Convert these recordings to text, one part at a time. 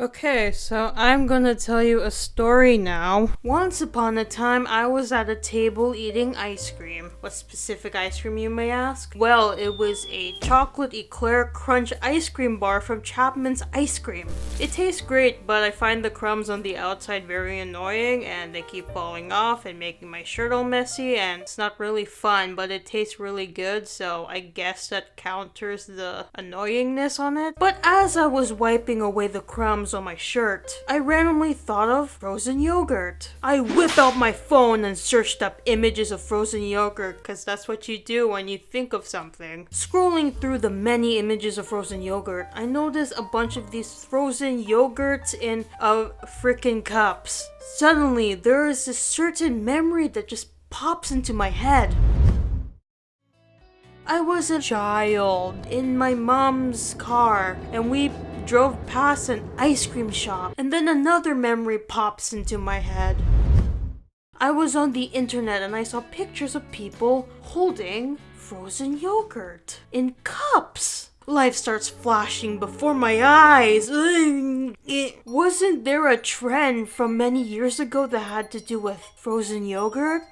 Okay, so I'm gonna tell you a story now. Once upon a time, I was at a table eating ice cream. What specific ice cream, you may ask? Well, it was a chocolate eclair crunch ice cream bar from Chapman's Ice Cream. It tastes great, but I find the crumbs on the outside very annoying, and they keep falling off and making my shirt all messy, and it's not really fun, but it tastes really good, so I guess that counters the annoyingness on it. But as I was wiping away the crumbs on my shirt, I randomly thought of frozen yogurt. I whipped out my phone and searched up images of frozen yogurt, because that's what you do when you think of something. Scrolling through the many images of frozen yogurt, I noticed a bunch of these frozen yogurts in freaking cups. Suddenly, there is this certain memory that just pops into my head. I was a child in my mom's car, and we drove past an ice cream shop, and then another memory pops into my head. I was on the internet and I saw pictures of people holding frozen yogurt in cups. Life starts flashing before my eyes. Wasn't there a trend from many years ago that had to do with frozen yogurt?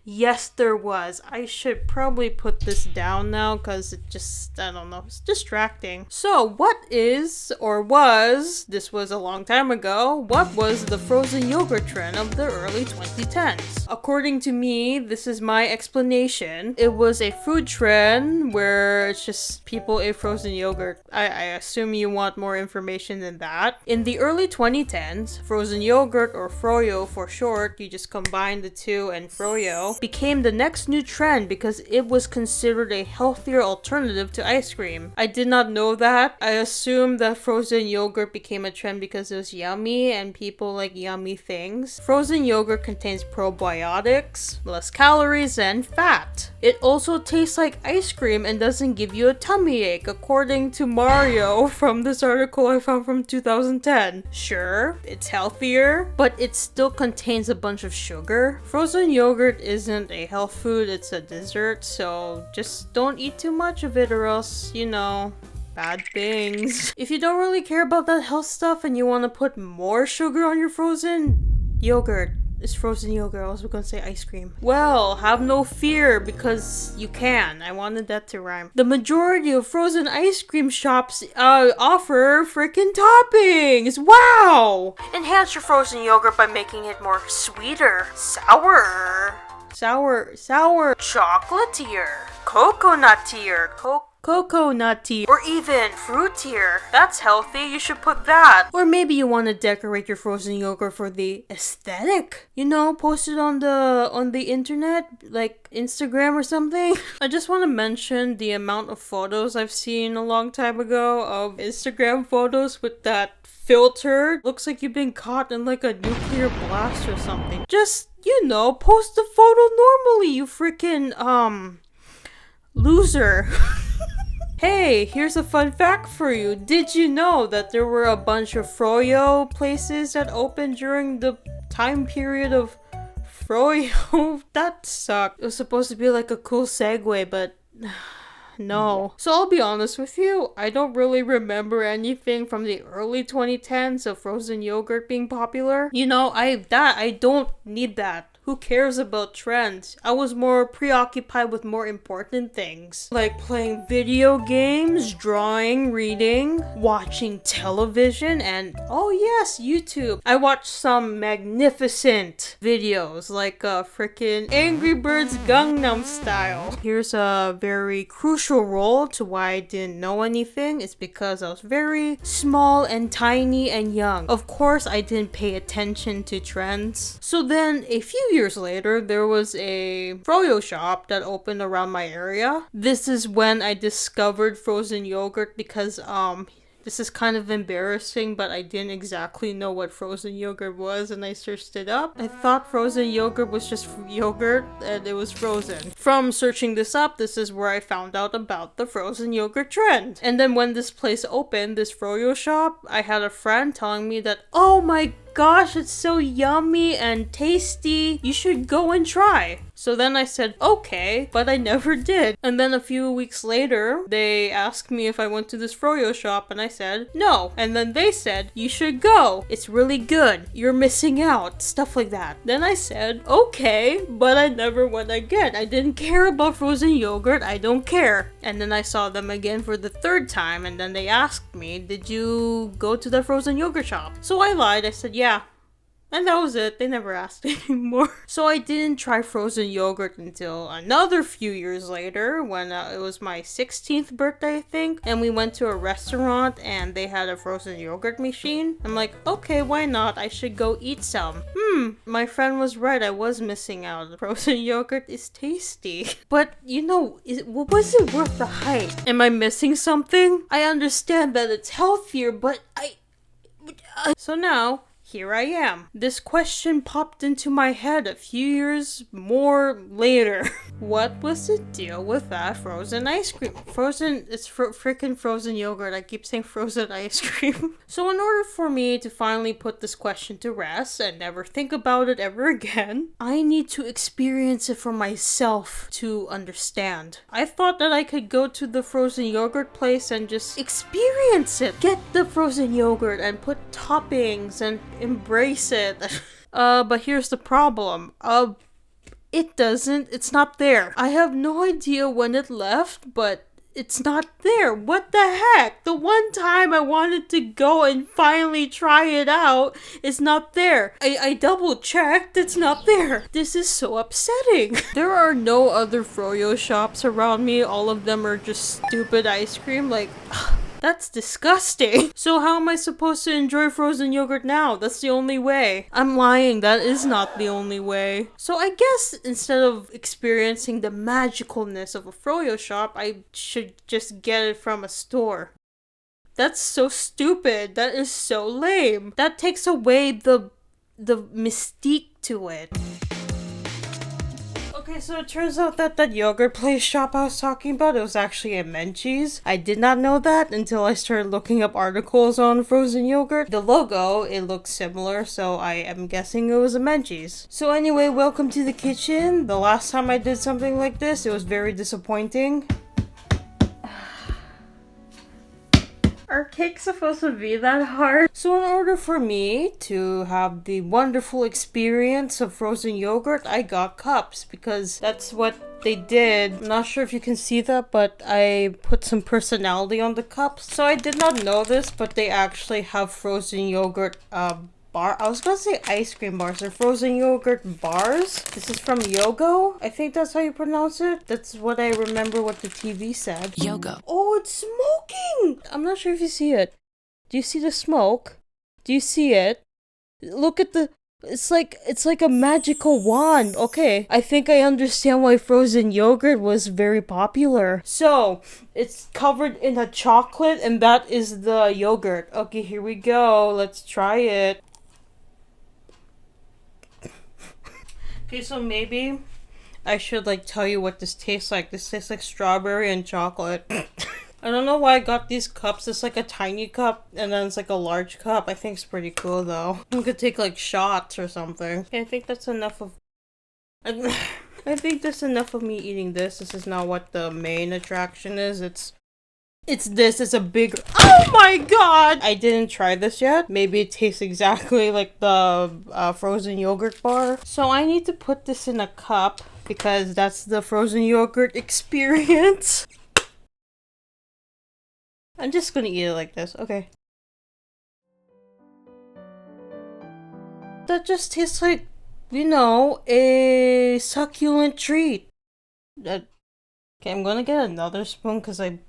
Yes, there was. I should probably put this down now because it just, I don't know, it's distracting. So, what is, or was, this was a long time ago, what was the frozen yogurt trend of the early 2010s? According to me, this is my explanation. It was a food trend where it's just people ate frozen yogurt. I assume you want more information than that. In the early 2010s, frozen yogurt, or froyo for short, you just combine the two, and froyo became the next new trend because it was considered a healthier alternative to ice cream. I did not know that. I assumed that frozen yogurt became a trend because it was yummy and people like yummy things. Frozen yogurt contains probiotics, less calories, and fat. It also tastes like ice cream and doesn't give you a tummy ache, according to Mario from this article I found from 2010. Sure, it's healthier, but it still contains a bunch of sugar. Frozen yogurt isn't a health food, it's a dessert, so just don't eat too much of it or else, bad things. If you don't really care about that health stuff and you want to put more sugar on your frozen yogurt, it's frozen yogurt. I was gonna say ice cream. Well, have no fear because you can. I wanted that to rhyme. The majority of frozen ice cream shops offer freaking toppings. Wow! Enhance your frozen yogurt by making it more sweeter, sour, chocolatier, coconuttier, or even fruitier. That's healthy, you should put that. Or maybe you want to decorate your frozen yogurt for the aesthetic. Post it on the internet, like Instagram or something. I just want to mention the amount of photos I've seen a long time ago of Instagram photos with that filter. Looks like you've been caught in like a nuclear blast or something. Just, post the photo normally, you freaking, loser. Hey, here's a fun fact for you. Did you know that there were a bunch of froyo places that opened during the time period of froyo? That sucked. It was supposed to be like a cool segue, but no. So I'll be honest with you, I don't really remember anything from the early 2010s of frozen yogurt being popular. I don't need that. Who cares about trends? I was more preoccupied with more important things, like playing video games, drawing, reading, watching television, and oh yes, YouTube. I watched some magnificent videos, like freaking Angry Birds Gangnam Style. Here's a very crucial role to why I didn't know anything. It's because I was very small and tiny and young. Of course, I didn't pay attention to trends. So then, a few years later, there was a froyo shop that opened around my area. This is when I discovered frozen yogurt because this is kind of embarrassing, but I didn't exactly know what frozen yogurt was and I searched it up. I thought frozen yogurt was just yogurt and it was frozen. From searching this up, this is where I found out about the frozen yogurt trend. And then when this place opened, this froyo shop, I had a friend telling me that, oh my gosh, it's so yummy and tasty. You should go and try. So then I said, okay, but I never did. And then a few weeks later, they asked me if I went to this froyo shop, and I said, no. And then they said, you should go. It's really good. You're missing out. Stuff like that. Then I said, okay, but I never went again. I didn't care about frozen yogurt. I don't care. And then I saw them again for the third time, and then they asked me, did you go to the frozen yogurt shop? So I lied. I said, yeah. And that was it. They never asked anymore. So I didn't try frozen yogurt until another few years later when it was my 16th birthday, I think. And we went to a restaurant and they had a frozen yogurt machine. I'm like, okay, why not? I should go eat some. My friend was right. I was missing out. Frozen yogurt is tasty. But, you know, was it worth the hype? Am I missing something? I understand that it's healthier, but So now, here I am. This question popped into my head a few years more later. What was the deal with that frozen ice cream? It's freaking frozen yogurt. I keep saying frozen ice cream. So in order for me to finally put this question to rest and never think about it ever again, I need to experience it for myself to understand. I thought that I could go to the frozen yogurt place and just experience it. Get the frozen yogurt and put toppings and embrace it. But here's the problem. It's not there. I have no idea when it left, but it's not there. What the heck? The one time I wanted to go and finally try it out is not there. I double checked, it's not there. This is so upsetting. There are no other froyo shops around me. All of them are just stupid ice cream. Like, that's disgusting. So how am I supposed to enjoy frozen yogurt now? That's the only way. I'm lying. That is not the only way. So I guess instead of experiencing the magicalness of a froyo shop, I should just get it from a store. That's so stupid. That is so lame. That takes away the mystique to it. Okay, so it turns out that yogurt place shop I was talking about, it was actually a Menchie's. I did not know that until I started looking up articles on frozen yogurt. The logo, it looks similar, so I am guessing it was a Menchie's. So anyway, welcome to the kitchen. The last time I did something like this, it was very disappointing. Are cakes supposed to be that hard? So in order for me to have the wonderful experience of frozen yogurt, I got cups because that's what they did. I'm not sure if you can see that, but I put some personality on the cups. So I did not know this, but they actually have frozen yogurt I was gonna say ice cream bars. They're frozen yogurt bars. This is from Yogo. I think that's how you pronounce it. That's what I remember what the TV said. Yogo. Oh, it's smoking! I'm not sure if you see it. Do you see the smoke? Do you see it? Look at the... It's like a magical wand. Okay, I think I understand why frozen yogurt was very popular. So, it's covered in a chocolate and that is the yogurt. Okay, here we go. Let's try it. Okay, so maybe I should tell you what this tastes like. This tastes like strawberry and chocolate. I don't know why I got these cups. It's like a tiny cup and then it's like a large cup. I think it's pretty cool though. We could take shots or something. Okay, I think that's enough of... I think that's enough of me eating this. This is not what the main attraction is. It's a big... Oh my god! I didn't try this yet. Maybe it tastes exactly like the frozen yogurt bar. So I need to put this in a cup because that's the frozen yogurt experience. I'm just gonna eat it like this. Okay. That just tastes like, a succulent treat. Okay, I'm gonna get another spoon because I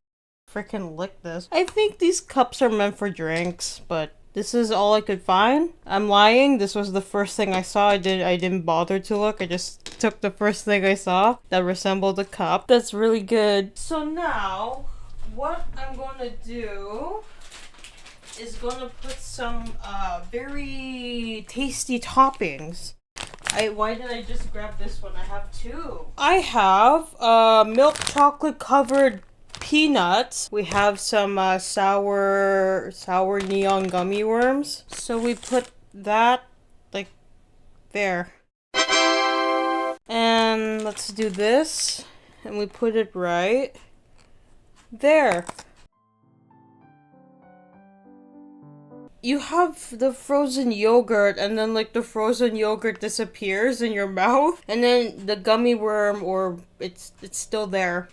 freaking licked this. I think these cups are meant for drinks, but this is all I could find. I'm lying. This was the first thing I saw. I didn't bother to look. I just took the first thing I saw that resembled a cup. That's really good. So now, what I'm gonna do is gonna put some very tasty toppings. Why did I just grab this one? I have two. I have milk chocolate covered peanuts. We have some sour neon gummy worms. So we put that, like, there. And let's do this, and we put it right there. You have the frozen yogurt, and then like the frozen yogurt disappears in your mouth, and then the gummy worm, or it's still there.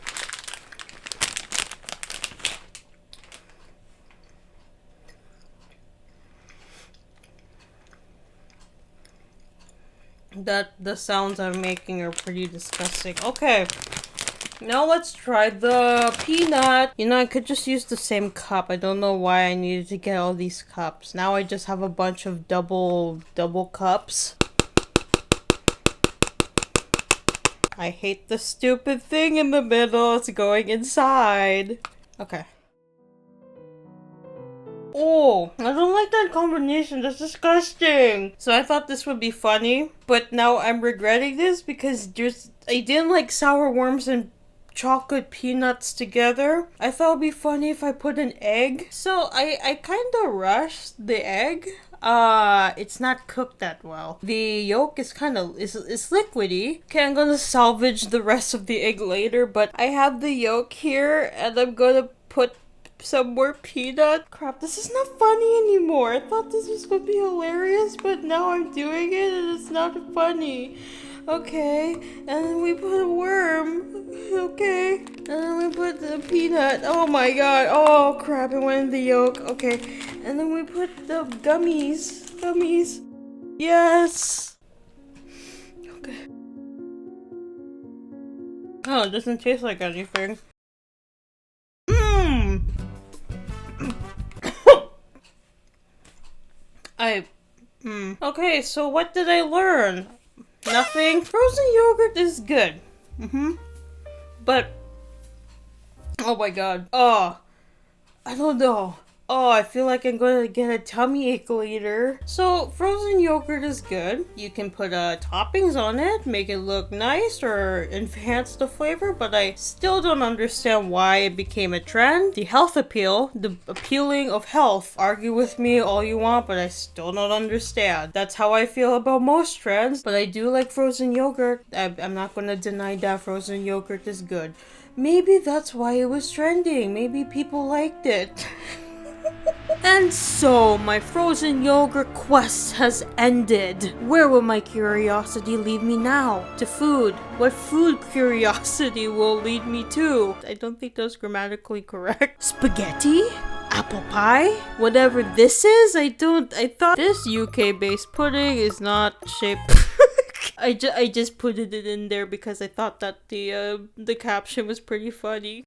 The sounds I'm making are pretty disgusting. Okay. Now let's try the peanut. You know, I could just use the same cup. I don't know why I needed to get all these cups. Now I just have a bunch of double cups. I hate the stupid thing in the middle. It's going inside. Okay. Oh, I don't like that combination. That's disgusting. So I thought this would be funny, but now I'm regretting this because I didn't like sour worms and chocolate peanuts together. I thought it'd be funny if I put an egg. So I kind of rushed the egg. It's not cooked that well. The yolk is kind of is liquidy. Okay, I'm gonna salvage the rest of the egg later, but I have the yolk here and I'm gonna put some more peanut. Crap, this is not funny anymore. I thought this was gonna be hilarious, but now I'm doing it and it's not funny. Okay, and then we put a worm. Okay, and then we put the peanut. Oh my god. Oh crap, it went in the yolk. Okay, and then we put the gummies. Yes. Okay. Oh, it doesn't taste like anything. Okay, so what did I learn? Nothing. Frozen yogurt is good. But, oh my god. Oh, I don't know. Oh, I feel like I'm going to get a tummy ache later. So, frozen yogurt is good. You can put toppings on it, make it look nice, or enhance the flavor, but I still don't understand why it became a trend. The health appeal, the appealing of health. Argue with me all you want, but I still don't understand. That's how I feel about most trends, but I do like frozen yogurt. I'm not going to deny that frozen yogurt is good. Maybe that's why it was trending. Maybe people liked it. And so, my frozen yogurt quest has ended. Where will my curiosity lead me now? To food. What food curiosity will lead me to? I don't think that's grammatically correct. Spaghetti? Apple pie? Whatever this is, I thought this UK-based pudding is not shaped... I just put it in there because I thought that the caption was pretty funny.